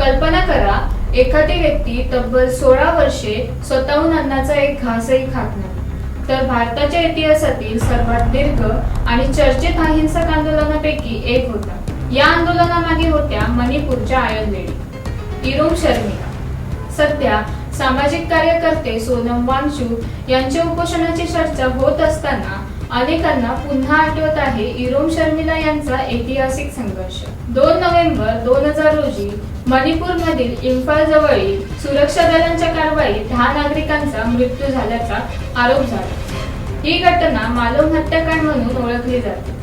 कल्पना करा, एखादी व्यक्ती तब्बल 16 वर्षे स्वतःहून अन्नाचा एक घासही खात नाही, तर भारताच्या इतिहासातील सर्वात दीर्घ आणि चर्चित अहिंसक आंदोलनापैकी एक होता। या आंदोलनामागे होत्या मणिपूरच्या आयन लेडी इरोम शर्मिला। सध्या सामाजिक कार्यकर्ते सोनम वांगचुक यांच्या उपोषणाची चर्चा होत असताना अनेकांना पुन्हा आठवत आहे इरोम शर्मिला यांचा ऐतिहासिक संघर्ष। 2 नोव्हेंबर 2000 रोजी मणिपूर मधील इम्फाल जवळील सुरक्षा दलांच्या कारवाईत 10 नागरिकांचा मृत्यू झाल्याचा आरोप झाला। ही घटना मालवण हत्याकांड म्हणून ओळखली जाते।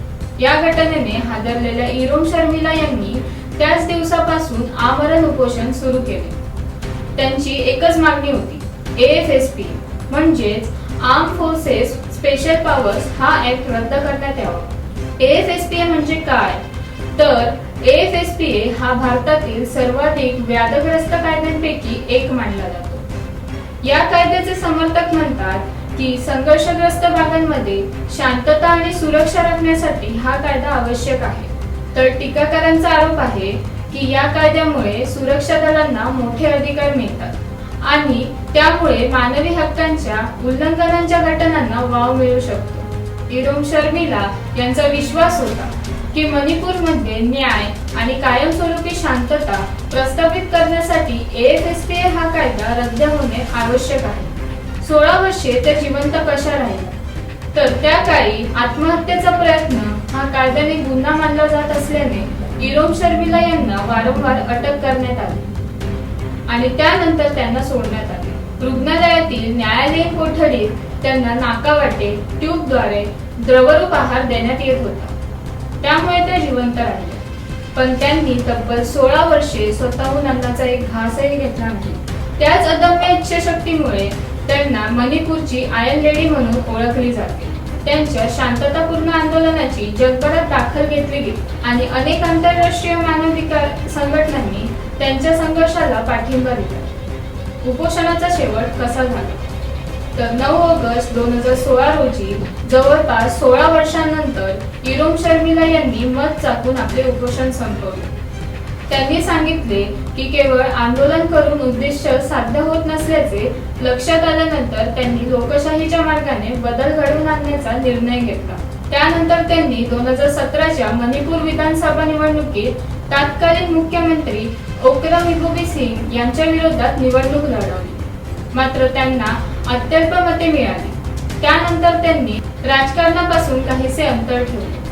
या घटनेने हादरलेल्या इरोम शर्मिला यांनी त्याच दिवसापासून आमरण उपोषण सुरू केले। त्यांची एकच मागणी होती, AFSP म्हणजेच आर्म फोर्सेस स्पेशल पॉवर्स हा ऍक्ट रद्द करण्यात यावा। AFSPA म्हणजे काय, तर AFSPA हा भारतातील सर्वाधिक व्याधग्रस्त कायद्यांपैकी एक मानला जातो। या कायद्याचे समर्थक म्हणतात की संघर्षग्रस्त भागांमध्ये शांतता आणि सुरक्षा राखण्यासाठी हा कायदा आवश्यक आहे, तर टीकाकारांचा आरोप आहे की या कायद्यामुळे सुरक्षा दलांना मोठे अधिकार मिळतात आणि त्यामुळे मानवी हक्कांच्या उल्लंघनाच्या घटनांना वाव मिळू शकतो। इरोम शर्मिला यांचा विश्वास होता की मणिपूरमध्ये न्याय आणि कायमस्वरूपी शांतता प्रस्थापित करण्यासाठी AFSPA हा कायदा रद्द होणे आवश्यक आहे। 16 वर्षे त्या जिवंत कशा राहिल्या, तर त्या काळी आत्महत्येचा प्रयत्न हा कायद्याने गुन्हा मानला जात असल्याने इरोम शर्मिला यांना वारंवार अटक करण्यात आली आणि त्यानंतर त्यांना सोडण्यात आले। रुग्णालयातील न्यायालयीन कोठडीत त्यांना नाकावाटे ट्यूबद्वारे द्रवरूप आहार देण्यात येत होता, त्यामुळे त्या जिवंत राहिल्या। पण त्यांनी तब्बल 16 वर्षे स्वतःहून अन्नाचा एक घासही घेतला नाही। त्याच अदम्य इच्छाशक्तीमुळे त्यांना मणिपूरची आयन लेडी म्हणून ओळखली जाते। त्यांच्या शांततापूर्ण आंदोलनाची जगभरात दखल घेतली गेली आणि अनेक आंतरराष्ट्रीय मानवाधिकार संघटनांनी त्यांच्या संघर्षाला पाठिंबा दिला। उपोषणाचा शेवट कसा झाला, तर 9 ऑगस्ट 2016 रोजी जवळपास 16 वर्षांनंतर इरोम शर्मिला यांनी मत चाकून आपले उपोषण संपवले। त्यांनी सांगितले की केवळ आंदोलन करून उद्दिष्ट साध्य होत नसल्याचे लक्षात आल्यानंतर त्यांनी लोकशाहीच्या मार्गाने बदल घडवून आणण्याचा निर्णय घेतला। त्यानंतर त्यांनी 2017च्या मणिपूर विधानसभा निवडणुकीत तत्कालीन मुख्यमंत्री ओकराम इबोबी सिंग यांच्या विरोधात निवडणूक लढवली, मात्र त्यांना अत्यल्प मते मिळाली। त्यानंतर त्यांनी राजकारणापासून काहीसे अंतर ठेवले।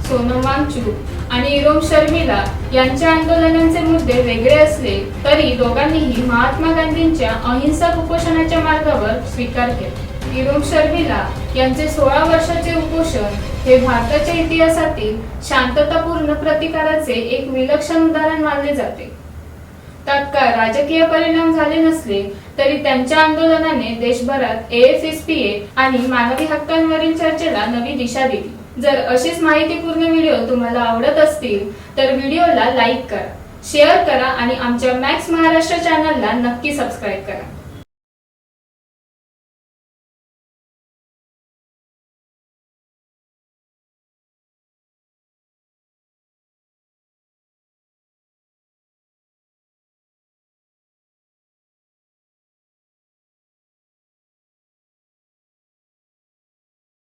सोनम वांगचुक आणि इरोम शर्मिला यांच्या आंदोलनांचे मुद्दे वेगळे असले तरी दोघांनीही महात्मा गांधींच्या अहिंसक उपोषणाच्या मार्गावर स्वीकार केला। इरोम शर्मिला यांचे 16 वर्षाचे उपोषण हे भारताच्या इतिहासातील शांततापूर्ण प्रतिकाराचे एक विलक्षण उदाहरण मानले जाते। तात्काळ राजकीय परिणाम झाले नसले तरी त्यांच्या आंदोलनाने देशभरात AFSPA आणि मानवी हक्कांवरील चर्चेला नवी दिशा दिली। जर अशीच माहितीपूर्ण व्हिडिओ तुम्हाला आवडत असतील तर व्हिडिओला लाईक करा, शेअर करा आणि आमच्या मॅक्स महाराष्ट्र चॅनलला नक्की सबस्क्राईब करा।